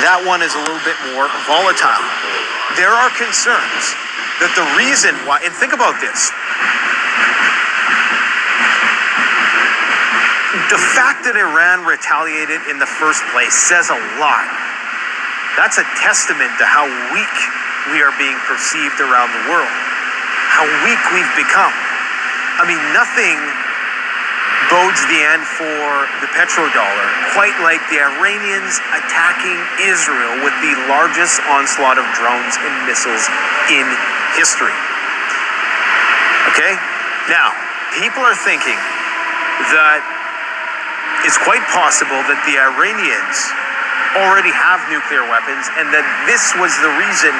That one is a little bit more volatile. There are concerns that the reason why, and think about this, the fact that Iran retaliated in the first place says a lot. That's a testament to how weak we are being perceived around the world, how weak we've become. I mean, nothing bodes the end for the petrodollar quite like the Iranians attacking Israel with the largest onslaught of drones and missiles in history. Okay? Now, people are thinking that it's quite possible that the Iranians already have nuclear weapons and that this was the reason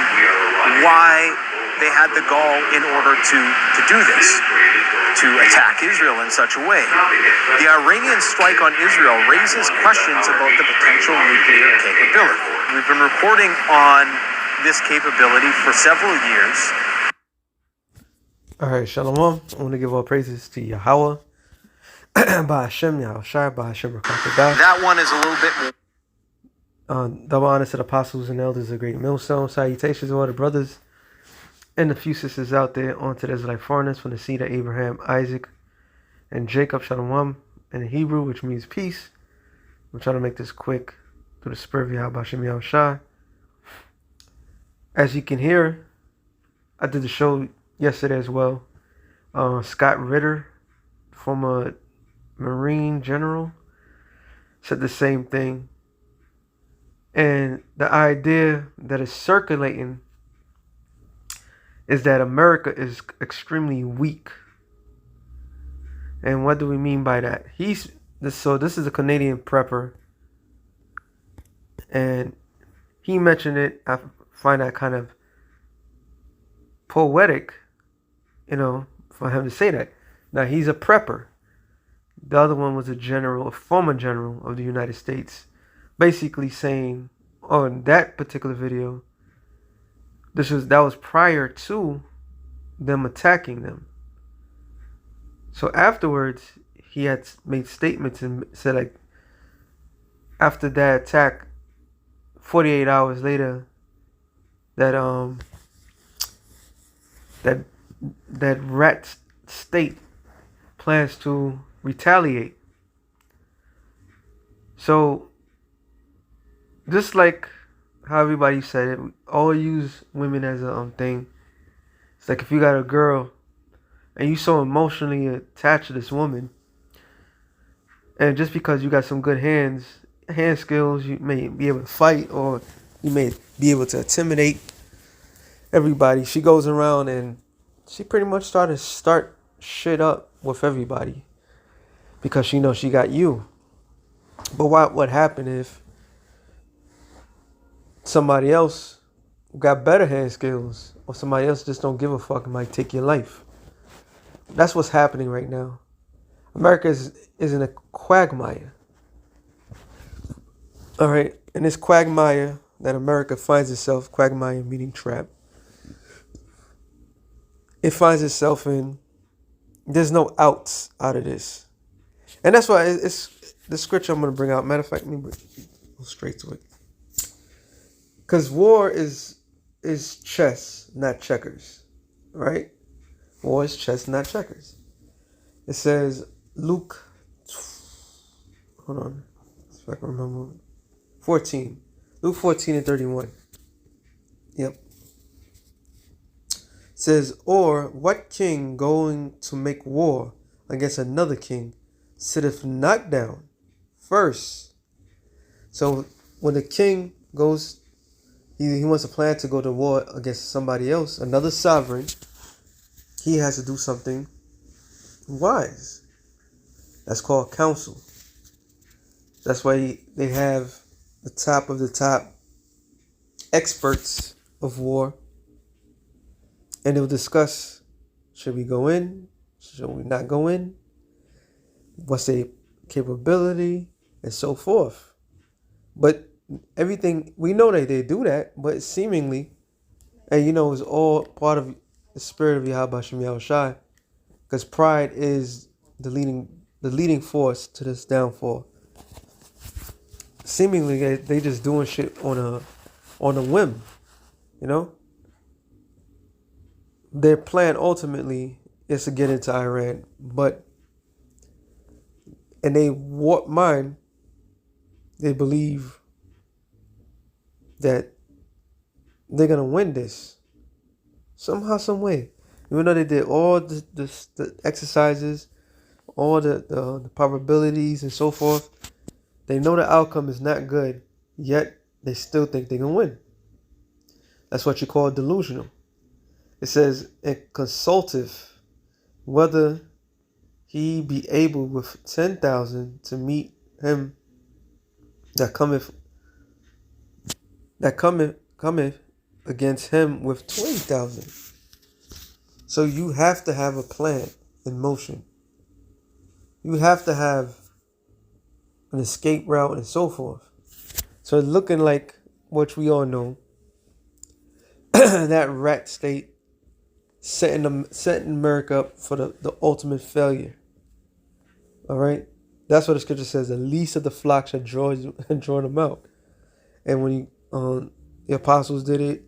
why they had the gall in order to do this, to attack Israel in such a way. The Iranian strike on Israel raises questions about the potential nuclear capability. We've been reporting on this capability for several years. All right, Shalom. I want to give all praises to Yahweh. Ba'ashem, Yahushua, Ba'ashem, Rakatadah. That one is a little bit more. Double honor to the apostles and elders of Great Millstone. Salutations to all the brothers and the few sisters out there onto the Israelite foreigners from the seed of Abraham, Isaac, and Jacob. Shalom in Hebrew, which means peace. I'm trying to make this quick through the spirit of Yahweh Hashem Yahushua. As you can hear, I did the show yesterday as well. Scott Ritter, former Marine General, said the same thing. And the idea that is circulating is that America is extremely weak. And what do we mean by that? So this is a Canadian prepper. And he mentioned it. I find that kind of poetic, for him to say that. Now, he's a prepper. The other one was a former general of the United States, basically saying on that particular video, that was prior to them attacking them. So afterwards, he had made statements and said, like, after that attack, 48 hours later, that rat state plans to retaliate. So, just like how everybody said it, we all use women as a thing. It's like if you got a girl and you so emotionally attached to this woman, and just because you got some good hand skills, you may be able to fight, or you may be able to intimidate everybody. She goes around and she pretty much start shit up with everybody because she knows she got you. But what happened if somebody else got better hand skills, or somebody else just don't give a fuck and might take your life? That's what's happening right now. America is in a quagmire. All right, and this quagmire that America finds itself, quagmire meaning trap, it finds itself in, there's no outs out of this. And that's why it's the scripture I'm going to bring out. Matter of fact, let me go straight to it. Because war is chess, not checkers. Right? War is chess, not checkers. It says, Luke, hold on, if I can remember, 14. Luke 14:31. Yep. It says, or what king going to make war against another king sitteth not down first? So when the king goes, he wants a plan to go to war against somebody else, another sovereign, he has to do something wise. That's called counsel. That's why they have the top of the top experts of war, and they'll discuss, should we go in? Should we not go in? What's their capability? And so forth. But everything, we know that they do that, but seemingly, and it's all part of the spirit of Yahweh Hashem Yahushua, because pride is the leading force to this downfall. seemingly they just doing shit on a whim, you know. Their plan ultimately is to get into Iran, but in a warped mind, they believe that they're gonna win this somehow, some way. Even though they did all the exercises, all the probabilities and so forth, they know the outcome is not good. Yet they still think they can win. That's what you call delusional. It says it consultive whether he be able with 10,000 to meet him that cometh against him with 20,000. So you have to have a plan in motion. You have to have an escape route and so forth. So it's looking like what we all know, that rat state setting America up for the ultimate failure. All right, that's what the scripture says. The least of the flock shall draw them out. And when the apostles did it,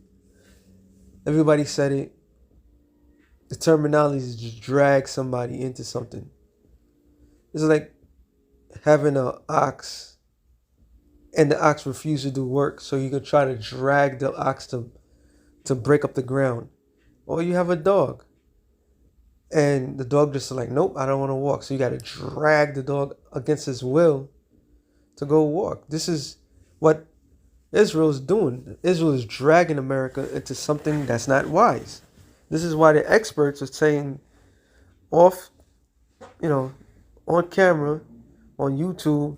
everybody said it. The terminology is just drag somebody into something. It's like having an ox and the ox refuses to do work, so you can try to drag the ox to break up the ground. Or you have a dog and the dog just like, nope, I don't want to walk. So you got to drag the dog against his will to go walk. This is what Israel is doing. Israel is dragging America into something that's not wise. This is why the experts are saying off, on camera, on YouTube,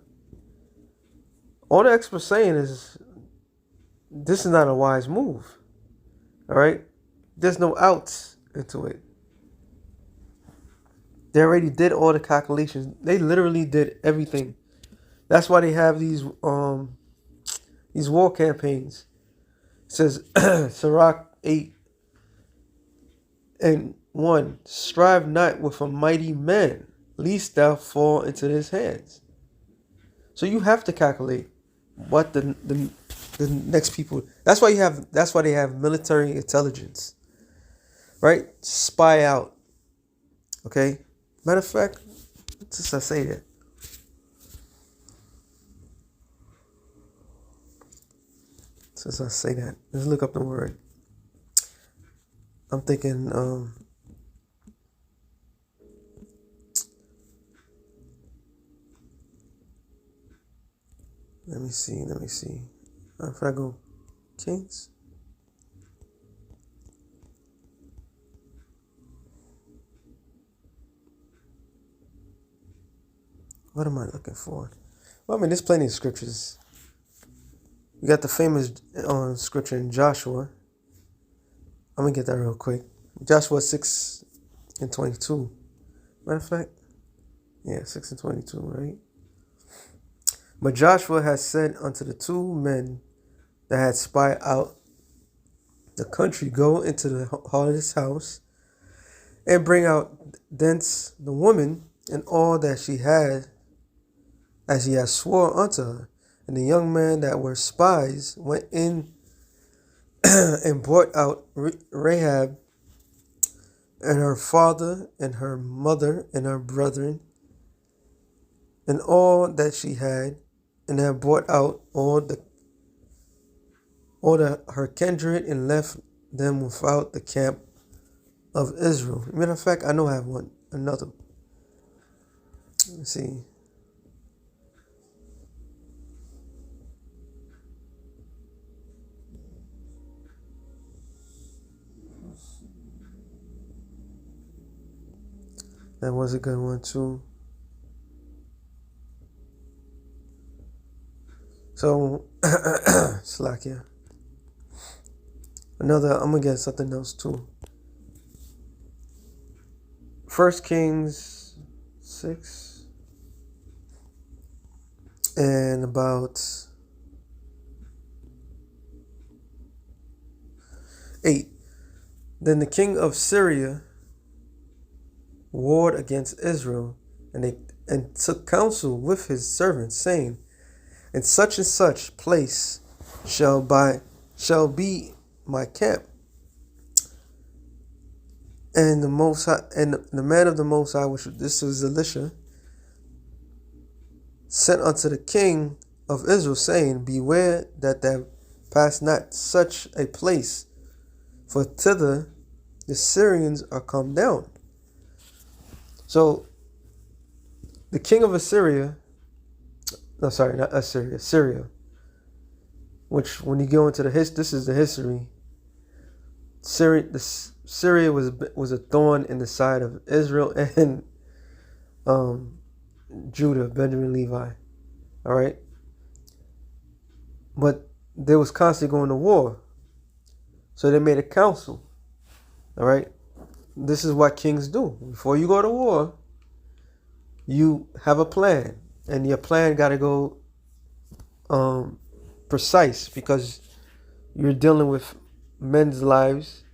all the experts saying is this is not a wise move. All right? There's no outs into it. They already did all the calculations. They literally did everything. That's why they have these war campaigns. It says Sirach 8:1, strive not with a mighty man, lest thou fall into his hands. So you have to calculate what the next people. That's why they have military intelligence, right? Spy out. Okay. Matter of fact, since I say that, let's look up the word. I'm thinking, let me see. If I go Kings. What am I looking for? Well, I mean, there's plenty of scriptures. You got the famous scripture in Joshua. I'm going to get that real quick. Joshua 6:22. Matter of fact, 6:22, right? But Joshua had said unto the two men that had spied out the country, go into the harlot's house and bring out thence the woman and all that she had, as he had swore unto her. And the young men that were spies went in and brought out Rahab and her father and her mother and her brethren and all that she had, and have brought out all her kindred and left them without the camp of Israel. Matter of fact, I know I have another. Let's see. That was a good one too. So, Slakia. I'm going to get something else too. 1 Kings 6 and about 8. Then the king of Syria warred against Israel, and took counsel with his servants, saying, and such place shall be my camp. And the Most High, and the man of the Most High, which this was Elisha, sent unto the king of Israel, saying, Beware that thou pass not such a place, for thither the Syrians are come down. So the king of Assyria, no, sorry, not Assyria, Syria, which when you go into this is the history. Syria was a thorn in the side of Israel and Judah, Benjamin, Levi. All right, but they was constantly going to war, so they made a council. All right, this is what kings do. Before you go to war, you have a plan, and your plan got to go precise, because you're dealing with men's lives.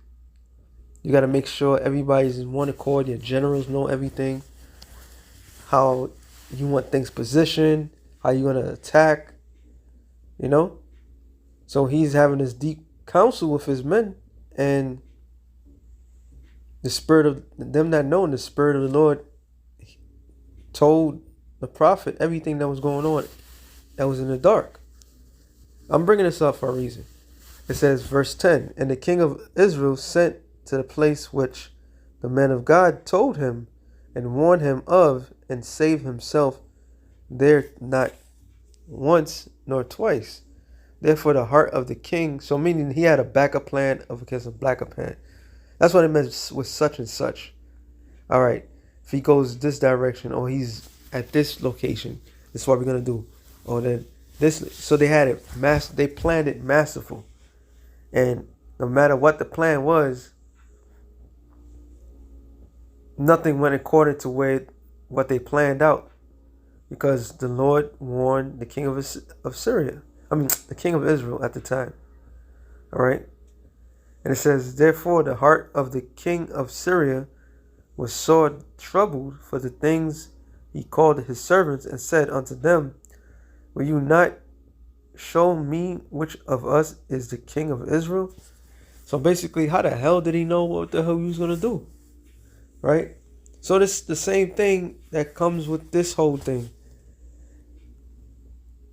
You got to make sure everybody's in one accord. Your generals know everything, how you want things positioned, how you're going to attack, you know. So he's having this deep counsel with his men, and the spirit of them not knowing, the spirit of the Lord told the prophet everything that was going on that was in the dark. I'm bringing this up for a reason. It says, verse 10, And the king of Israel sent to the place which the man of God told him, and warned him of, and saved himself there not once nor twice. Therefore the heart of the king, so meaning he had a backup plan of against a backup plan. That's what it meant with such and such. All right, if he goes this direction, or he's at this location, this is what we're gonna do. Or then this. So they had it they planned it masterful, and no matter what the plan was, nothing went according to what they planned out, because the Lord warned the king of Syria. The king of Israel at the time. All right. And it says, Therefore the heart of the king of Syria was sore troubled for the things he called his servants, and said unto them, Will you not show me which of us is the king of Israel? So basically, how the hell did he know what the hell he was going to do? Right? So this the same thing that comes with this whole thing.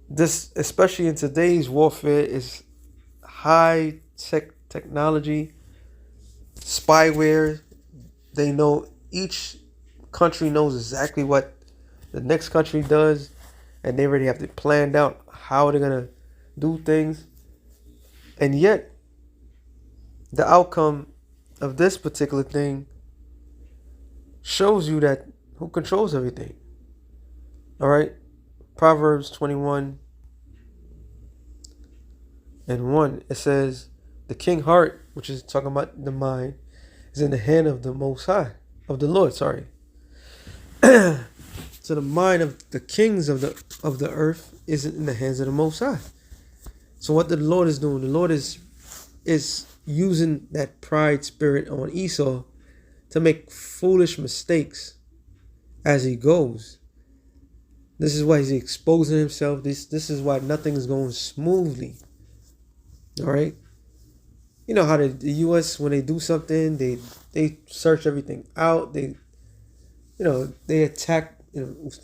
This, especially in today's warfare, is high technology, spyware. They know, each country knows exactly what the next country does, and they already have it planned out how they're gonna do things. And yet, the outcome of this particular thing shows you that who controls everything. All right, Proverbs 21:1, it says, The king's heart, which is talking about the mind, is in the hand of the Most High, of the Lord, sorry. So the mind of the kings of the earth is in the hands of the Most High. So what the Lord is doing, the Lord is using that pride spirit on Esau to make foolish mistakes as he goes. This is why he's exposing himself. This is why nothing is going smoothly. All right. You know how the U.S., when they do something, they search everything out. They attack.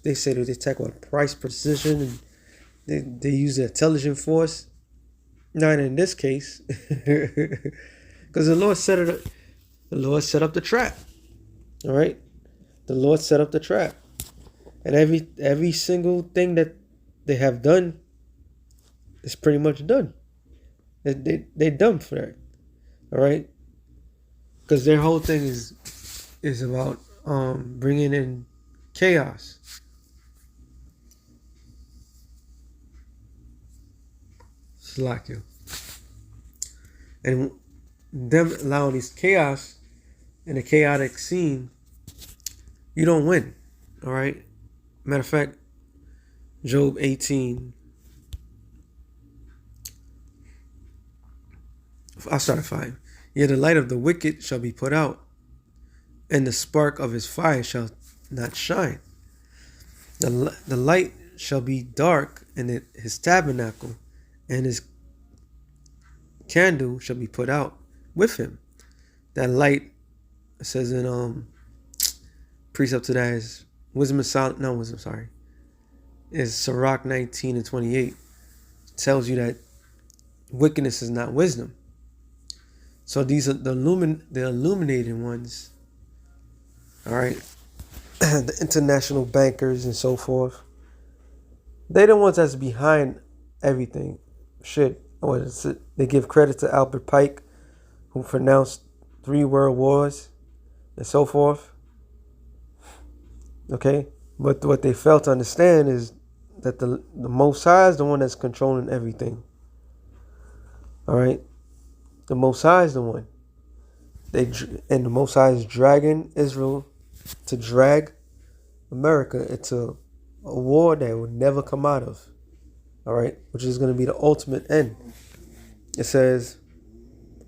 They say they attack with price precision, and they use the intelligent force. Not in this case, because the Lord set it up. The Lord set up the trap. All right, the Lord set up the trap, and every single thing that they have done is pretty much done. They done for that. All right, because their whole thing is about bringing in chaos. Slack, and them allowing this chaos in a chaotic scene, you don't win. All right. Matter of fact, Job 18. I'll start at 5. Yet the light of the wicked shall be put out, and the spark of his fire shall not shine. The light shall be dark, and his tabernacle and his candle shall be put out with him. That light, it says in precept to that is is Sirach 19 and 28. It tells you that wickedness is not wisdom. So these are the illuminated ones. All right. The international bankers and so forth. They the ones that's behind everything. Shit. They give credit to Albert Pike, who pronounced 3 world wars and so forth. Okay? But what they fail to understand is that the Most High is the one that's controlling everything. All right? The Most High is the one. And the Most High is dragging Israel to drag America into a war that will never come out of. All right? Which is going to be the ultimate end. It says,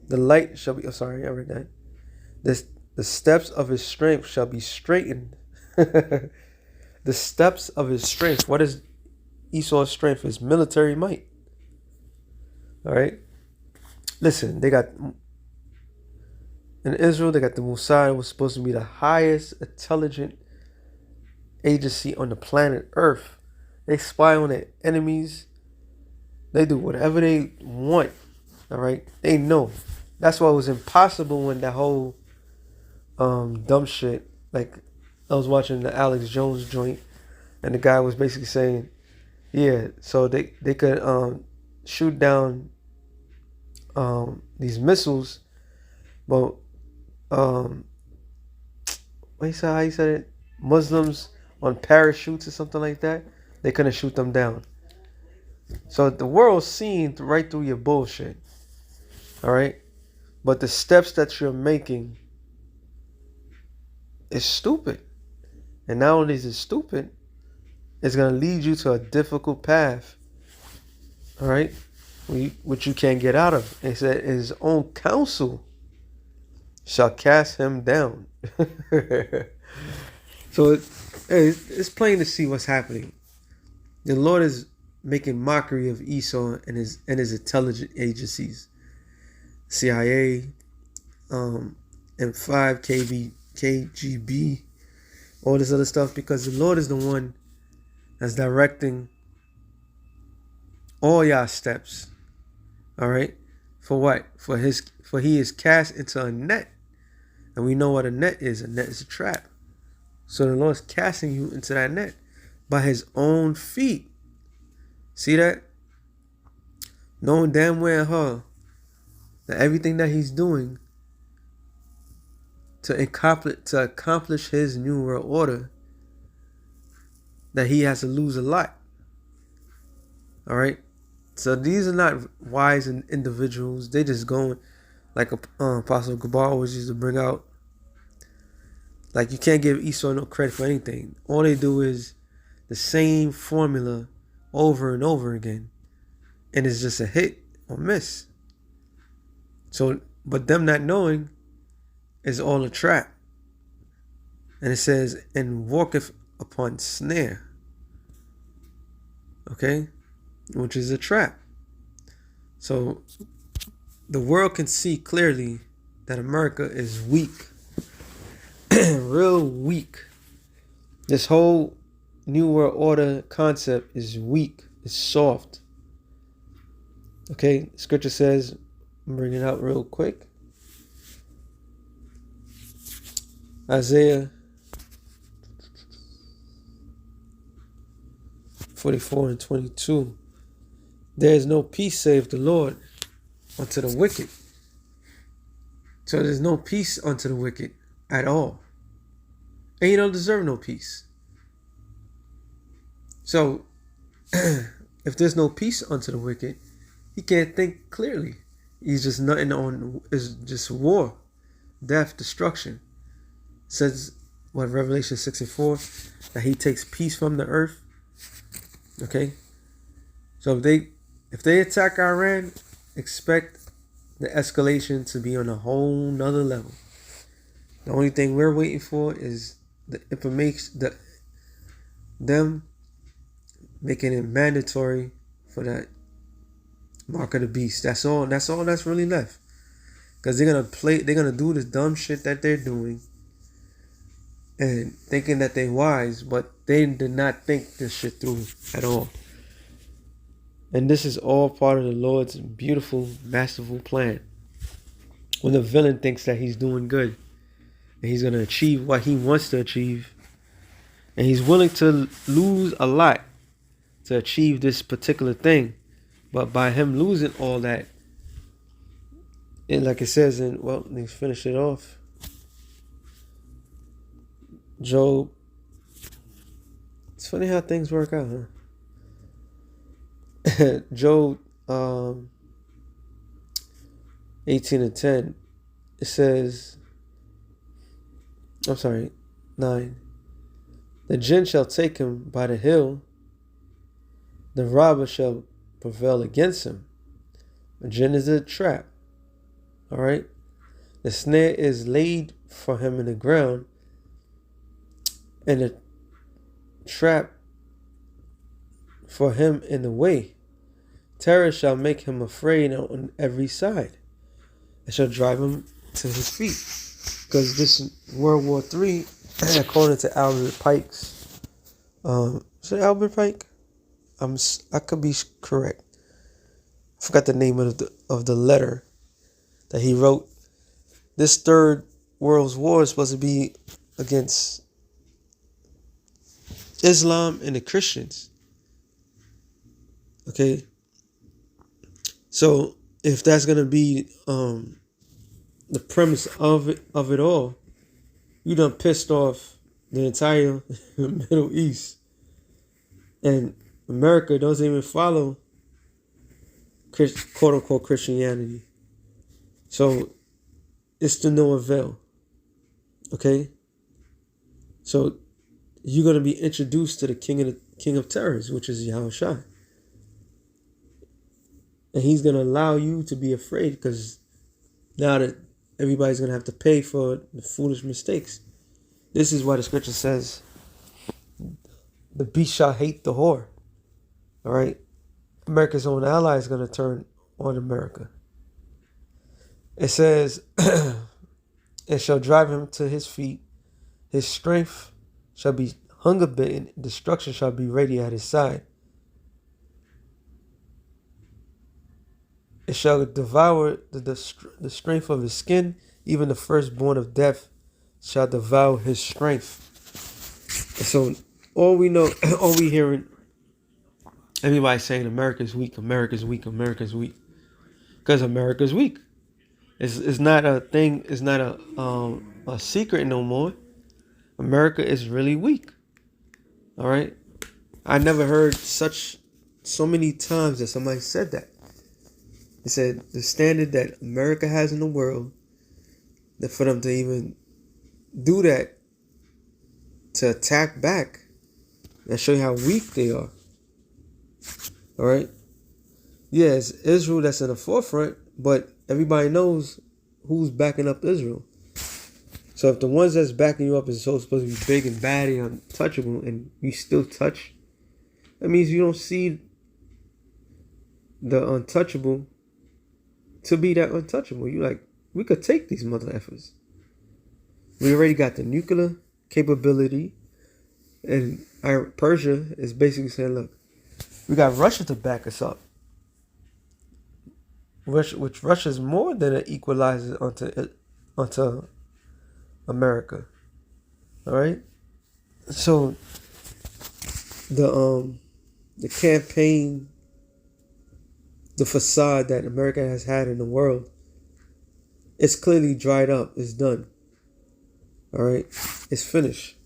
the light shall be... Oh, sorry, I read that. The steps of his strength shall be straightened. The steps of his strength. What is Esau's strength? His military might. All right? Listen, they got... In Israel, they got the Mossad, was supposed to be the highest intelligent agency on the planet Earth. They spy on their enemies. They do whatever they want. All right? They know. That's why it was impossible when that whole dumb shit, like I was watching the Alex Jones joint, and the guy was basically saying, yeah, so they could shoot down these missiles, but how he said it, Muslims on parachutes or something like that, they couldn't shoot them down. So the world's seeing right through your bullshit. All right? But the steps that you're making is stupid. And not only is it stupid, it's going to lead you to a difficult path. All right? Which you can't get out of. It said his own counsel shall cast him down. So it's plain to see what's happening. The Lord is making mockery of Esau and his intelligence agencies, CIA, M5, KGB, all this other stuff, because the Lord is the one that's directing all y'all steps. All right, for what? For he is cast into a net, and we know what a net is. A net is a trap. So the Lord is casting you into that net by his own feet. See that? Knowing damn well that everything that he's doing to accomplish his new world order, that he has to lose a lot. All right? So these are not wise individuals. They just going, like Apostle Gabar always used to bring out, like, you can't give Esau no credit for anything. All they do is the same formula over and over again. And it's just a hit or miss. So, but them not knowing is all a trap. And it says, and walketh upon snare. Okay? Which is a trap. So, the world can see clearly that America is weak. Real weak. This whole New World Order concept is weak. It's soft. Okay? Scripture says, I'm bringing it out real quick. Isaiah 44 and 22. There is no peace, save the Lord, unto the wicked. So there's no peace unto the wicked at all. And you don't deserve no peace. So, if there's no peace unto the wicked, he can't think clearly. He's just nothing on, is just war, death, destruction. It says, what, Revelation 6 and 4, that he takes peace from the earth. Okay? So if they attack Iran, expect the escalation to be on a whole nother level. The only thing we're waiting for is the information, them making it mandatory for that mark of the beast. That's all that's really left. Because they're gonna do this dumb shit that they're doing and thinking that they're wise, but they did not think this shit through at all. And this is all part of the Lord's beautiful, masterful plan. When the villain thinks that he's doing good and he's gonna achieve what he wants to achieve, and he's willing to lose a lot to achieve this particular thing, but by him losing all that, and like it says in, well, let's finish it off. Job. It's funny how things work out, huh? Job 18:10. It says, I'm sorry, 9. The jinn shall take him by the hill. The robber shall prevail against him. A jinn is a trap. All right. The snare is laid for him in the ground, and the trap for him in the way. Terror shall make him afraid on every side. It shall drive him to his feet. Because this World War III, according to Albert Pike's, is it Albert Pike? I could be correct. I forgot the name of the letter that he wrote. This third World War is supposed to be against Islam and the Christians. Okay. So if that's gonna be the premise of it all, you done pissed off the entire Middle East, and America doesn't even follow quote unquote Christianity. So it's to no avail. Okay? So you're gonna be introduced to the king of terrors, which is Yahushua. And he's gonna allow you to be afraid, because now that everybody's gonna have to pay for the foolish mistakes. This is why the scripture says the beast shall hate the whore. All right? America's own ally is gonna turn on America. It says, it shall drive him to his feet. His strength shall be hunger bitten. Destruction shall be ready at his side. It shall devour the strength of his skin. Even the firstborn of death shall devour his strength. And so all we know, all we hearing, everybody saying America's weak, America's weak, America's weak. Because America's weak. It's not a thing. It's not a secret no more. America is really weak. All right. I never heard so many times that somebody said that. They said the standard that America has in the world, that for them to even do that, to attack back, that show you how weak they are. All right. Yeah, it's Israel that's in the forefront, but everybody knows who's backing up Israel. So if the ones that's backing you up is supposed to be big and bad and untouchable, and you still touch, that means you don't see the untouchable to be that untouchable. You like, we could take these mother effers. We already got the nuclear capability, and Persia is basically saying, look, we got Russia to back us up. Which Russia is more than an equalizer onto America. All right. So the campaign, the facade that America has had in the world, it's clearly dried up. It's done. All right. It's finished.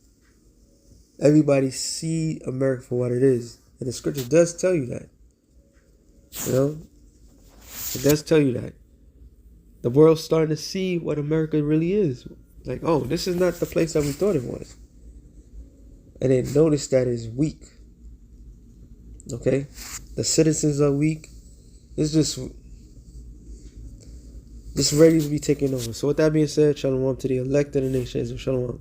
Everybody see America for what it is, and the scripture does tell you that. You know. It does tell you that. The world's starting to see what America really is. Like, oh, this is not the place that we thought it was. And they notice that it's weak. Okay? The citizens are weak. It's just ready to be taken over. So with that being said, shalom to the elect of the nations, and shalom.